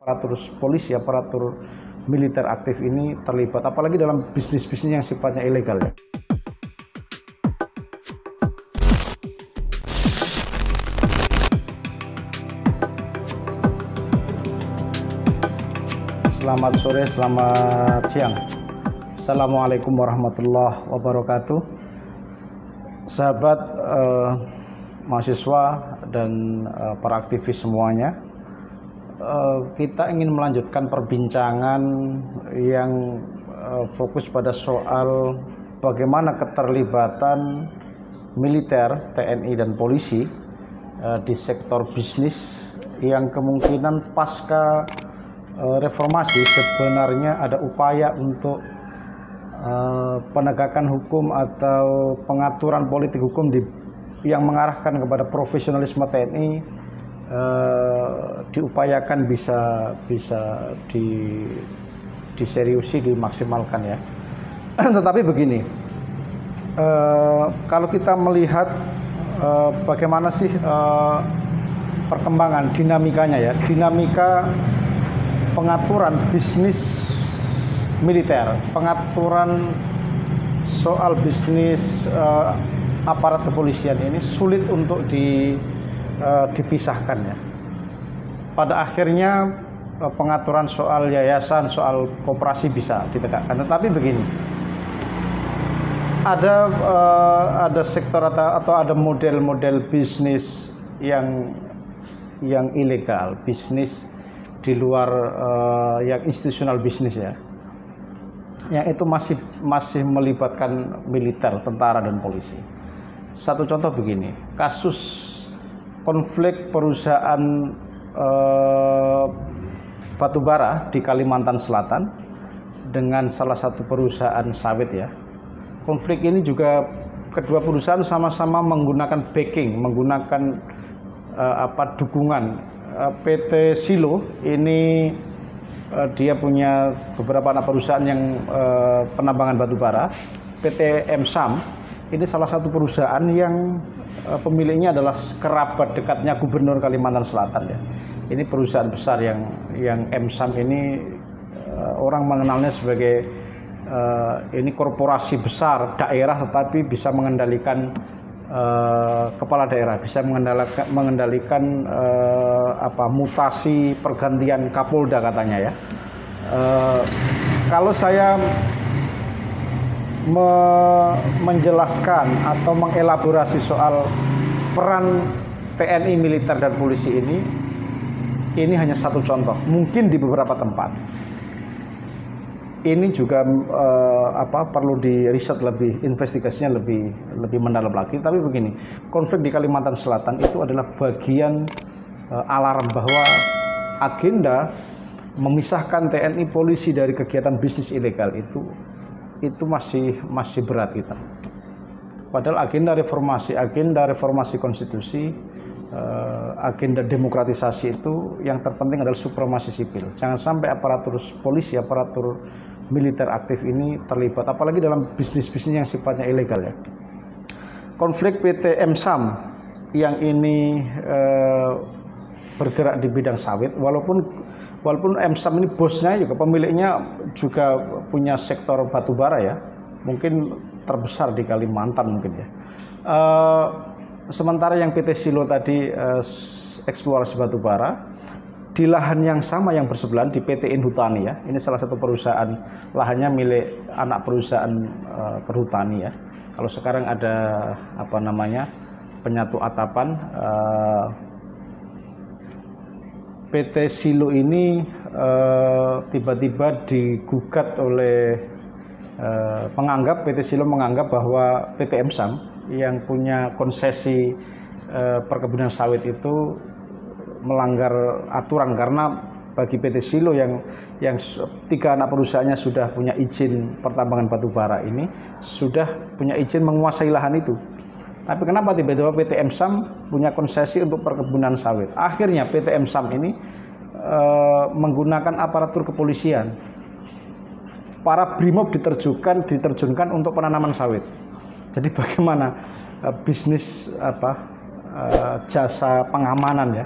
aparatur polisi, aparatur militer aktif ini terlibat, apalagi dalam bisnis-bisnis yang sifatnya ilegal ya. Selamat sore, selamat siang. Assalamualaikum warahmatullahi wabarakatuh. Sahabat mahasiswa dan para aktivis semuanya, kita ingin melanjutkan perbincangan yang fokus pada soal bagaimana keterlibatan militer, TNI dan polisi di sektor bisnis yang kemungkinan pasca reformasi sebenarnya ada upaya untuk penegakan hukum atau pengaturan politik hukum yang mengarahkan kepada profesionalisme TNI diupayakan bisa diseriusi, dimaksimalkan ya. Tetapi begini, kalau kita melihat bagaimana sih perkembangan dinamikanya ya, dinamika pengaturan bisnis militer, pengaturan soal bisnis aparat kepolisian ini sulit untuk dipisahkan ya. Pada akhirnya pengaturan soal yayasan, soal koperasi bisa ditegakkan. Tetapi begini, ada sektor atau ada model-model bisnis yang ilegal, bisnis di luar yang institusional bisnis ya, yang itu masih melibatkan militer, tentara dan polisi. Satu contoh begini, kasus konflik perusahaan batubara di Kalimantan Selatan dengan salah satu perusahaan sawit ya. Konflik ini juga kedua perusahaan sama-sama menggunakan backing, menggunakan dukungan. PT Silo ini dia punya beberapa anak perusahaan yang penambangan batubara. PT Emsam ini salah satu perusahaan yang pemiliknya adalah kerabat dekatnya Gubernur Kalimantan Selatan ya. Ini perusahaan besar yang Emsam ini orang mengenalnya sebagai ini korporasi besar daerah, tetapi bisa mengendalikan kepala daerah, bisa mengendalikan mutasi pergantian Kapolda katanya ya. Kalau saya menjelaskan atau mengelaborasi soal peran TNI, militer dan polisi ini hanya satu contoh, mungkin di beberapa tempat. Ini juga perlu di riset lebih, investigasinya lebih mendalam lagi. Tapi begini, konflik di Kalimantan Selatan itu adalah bagian alarm bahwa agenda memisahkan TNI polisi dari kegiatan bisnis ilegal itu masih berat kita. Padahal agenda reformasi konstitusi, agenda demokratisasi itu yang terpenting adalah supremasi sipil. Jangan sampai aparatur polisi, aparatur militer aktif ini terlibat, apalagi dalam bisnis-bisnis yang sifatnya ilegal ya. Konflik PT Emsam yang ini bergerak di bidang sawit, walaupun Emsam ini bosnya juga, pemiliknya juga punya sektor batubara ya, mungkin terbesar di Kalimantan mungkin ya. Sementara yang PT Silo tadi eksplorasi batubara di lahan yang sama yang bersebelahan di PT Inhutani ya. Ini salah satu perusahaan, lahannya milik anak perusahaan perhutani ya. Kalau sekarang ada penyatu atapan, PT Silo ini tiba-tiba digugat oleh PT Silo menganggap bahwa PT Emsam yang punya konsesi perkebunan sawit itu melanggar aturan, karena bagi PT Silo yang 3 anak perusahaannya sudah punya izin pertambangan batubara ini, sudah punya izin menguasai lahan itu. Tapi kenapa tiba-tiba PT Emsam punya konsesi untuk perkebunan sawit? Akhirnya PT Emsam ini menggunakan aparatur kepolisian. Para brimob diterjunkan untuk penanaman sawit. Jadi bagaimana bisnis jasa pengamanan ya,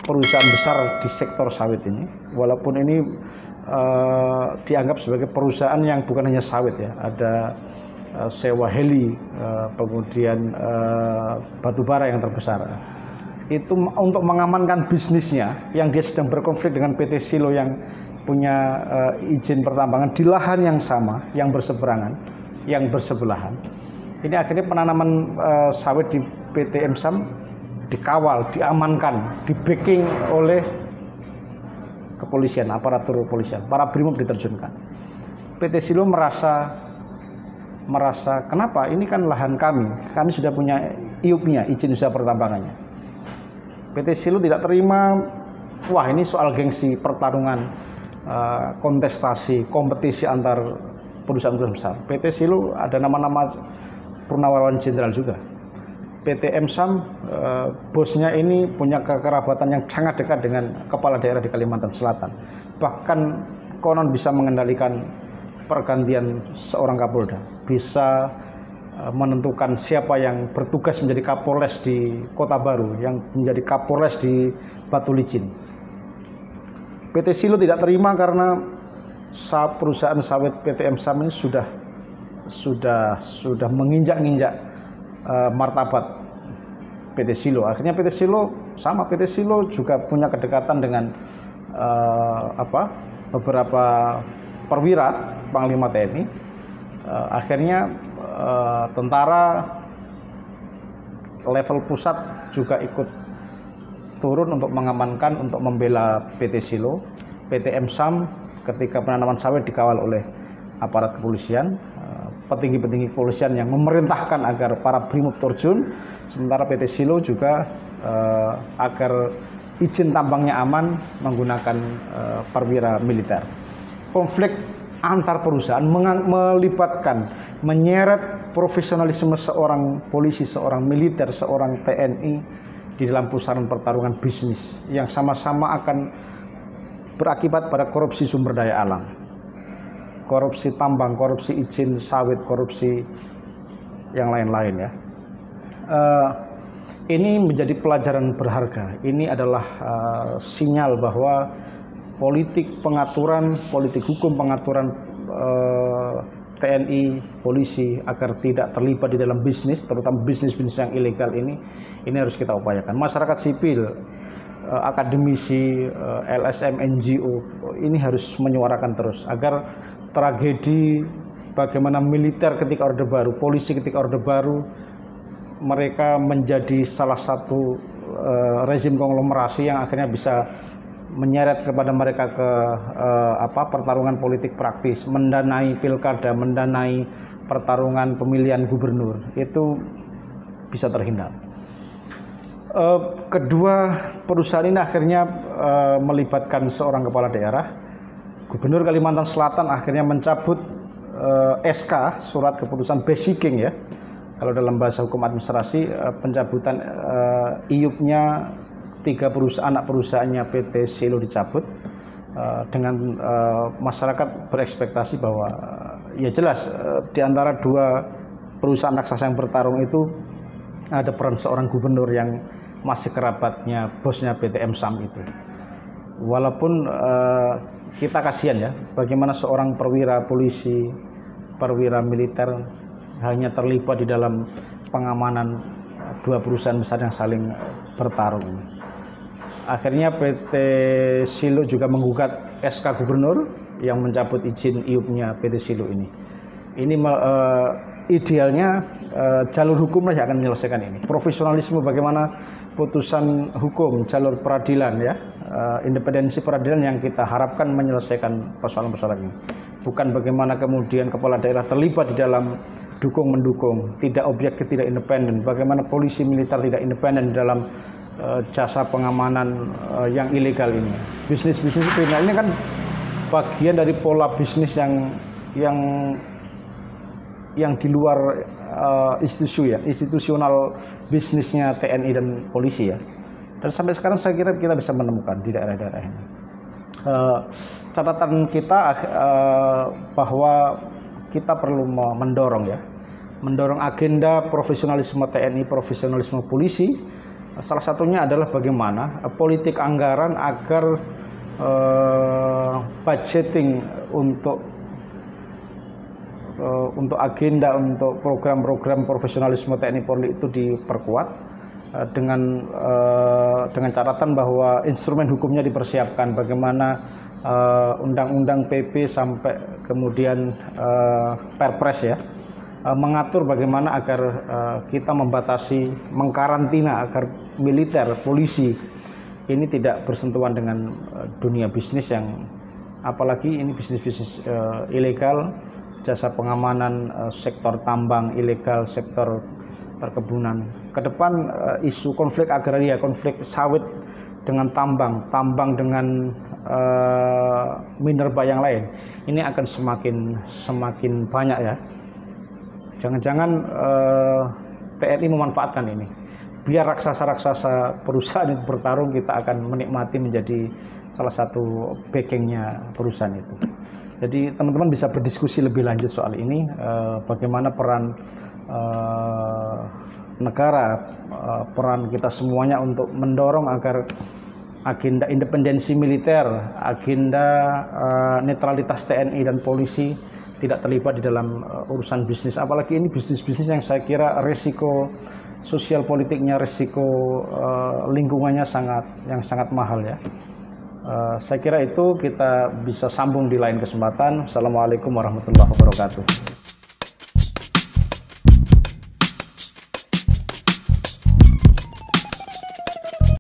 perusahaan besar di sektor sawit ini, walaupun ini dianggap sebagai perusahaan yang bukan hanya sawit ya, ada sewa heli, kemudian batubara yang terbesar. Itu untuk mengamankan bisnisnya yang dia sedang berkonflik dengan PT Silo yang punya izin pertambangan di lahan yang sama, yang berseberangan, yang bersebelahan. Ini akhirnya penanaman sawit di PT Emsam dikawal, diamankan, di-backing oleh kepolisian, aparatur kepolisian, para brimob diterjunkan. PT Silo merasa kenapa ini kan lahan kami sudah punya IUP-nya, izin usaha pertambangannya. PT Silo tidak terima, wah ini soal gengsi, pertarungan, kontestasi, kompetisi antar perusahaan-perusahaan besar. PT Silo ada nama-nama purnawirawan jenderal juga. PT Emsam, bosnya ini punya kekerabatan yang sangat dekat dengan kepala daerah di Kalimantan Selatan. Bahkan konon bisa mengendalikan pergantian seorang Kapolda, bisa menentukan siapa yang bertugas menjadi Kapolres di Kota Baru, yang menjadi Kapolres di Batu Licin. PT Silo tidak terima karena perusahaan sawit PT Emsam ini sudah menginjak-injak martabat PT Silo. Akhirnya PT Silo juga punya kedekatan dengan beberapa perwira Panglima TNI. Akhirnya tentara level pusat juga ikut turun untuk mengamankan, untuk membela PT Silo. PT Emsam ketika penanaman sawit dikawal oleh aparat kepolisian, petinggi-petinggi kepolisian yang memerintahkan agar para brimob terjun, sementara PT Silo juga agar izin tambangnya aman menggunakan perwira militer. Konflik antar perusahaan melibatkan, menyeret profesionalisme seorang polisi, seorang militer, seorang TNI di dalam pusaran pertarungan bisnis yang sama-sama akan berakibat pada korupsi sumber daya alam, korupsi tambang, korupsi izin sawit, korupsi yang lain-lain ya. Ini menjadi pelajaran berharga. Ini adalah sinyal bahwa politik pengaturan, politik hukum pengaturan TNI, polisi agar tidak terlibat di dalam bisnis, terutama bisnis-bisnis yang ilegal ini harus kita upayakan. Masyarakat sipil, akademisi, LSM, NGO ini harus menyuarakan terus agar tragedi bagaimana militer ketika Orde Baru, polisi ketika Orde Baru, mereka menjadi salah satu rezim konglomerasi yang akhirnya bisa menyeret kepada mereka ke pertarungan politik praktis, mendanai pilkada, mendanai pertarungan pemilihan gubernur, itu bisa terhindar. Kedua perusahaan ini akhirnya melibatkan seorang kepala daerah. Gubernur Kalimantan Selatan akhirnya mencabut SK, surat keputusan basiking ya. Kalau dalam bahasa hukum administrasi, pencabutan IUP-nya 3 perusahaan, anak perusahaannya PT Silo dicabut, dengan masyarakat berekspektasi bahwa ya jelas di antara 2 perusahaan raksasa yang bertarung itu ada peran seorang gubernur yang masih kerabatnya bosnya PT Emsam itu. Walaupun kita kasihan ya, bagaimana seorang perwira polisi, perwira militer hanya terlibat di dalam pengamanan 2 perusahaan besar yang saling bertarung. Akhirnya PT Silo juga menggugat SK Gubernur yang mencabut izin IUP-nya PT Silo ini. Ini idealnya jalur hukum yang akan menyelesaikan ini. Profesionalisme bagaimana putusan hukum, jalur peradilan ya, independensi peradilan yang kita harapkan menyelesaikan persoalan-persoalan ini. Bukan bagaimana kemudian kepala daerah terlibat di dalam dukung-mendukung, tidak objektif, tidak independen. Bagaimana polisi militer tidak independen di dalam jasa pengamanan yang ilegal ini. Bisnis-bisnis kriminal ini kan bagian dari pola bisnis yang di luar institusional bisnisnya TNI dan polisi ya. Dan sampai sekarang saya kira kita bisa menemukan di daerah-daerah ini. Catatan kita bahwa kita perlu mendorong agenda profesionalisme TNI, profesionalisme polisi Salah satunya adalah bagaimana politik anggaran agar budgeting untuk agenda untuk program-program profesionalisme TNI Polri itu diperkuat dengan catatan bahwa instrumen hukumnya dipersiapkan, bagaimana undang-undang PP sampai kemudian Perpres ya, mengatur bagaimana agar kita membatasi, mengkarantina agar militer, polisi ini tidak bersentuhan dengan dunia bisnis yang apalagi ini bisnis-bisnis ilegal, jasa pengamanan, sektor tambang ilegal, sektor perkebunan. Ke depan isu konflik agraria, konflik sawit dengan tambang, tambang dengan minerba yang lain, ini akan semakin banyak ya. Jangan-jangan TNI memanfaatkan ini. Biar raksasa-raksasa perusahaan itu bertarung, kita akan menikmati menjadi salah satu backingnya perusahaan itu. Jadi teman-teman bisa berdiskusi lebih lanjut soal ini, bagaimana peran negara, peran kita semuanya untuk mendorong agar agenda independensi militer, agenda netralitas TNI dan polisi tidak terlibat di dalam urusan bisnis. Apalagi ini bisnis-bisnis yang saya kira resiko sosial politiknya, risiko lingkungannya sangat mahal ya. Saya kira itu kita bisa sambung di lain kesempatan. Assalamualaikum warahmatullahi wabarakatuh.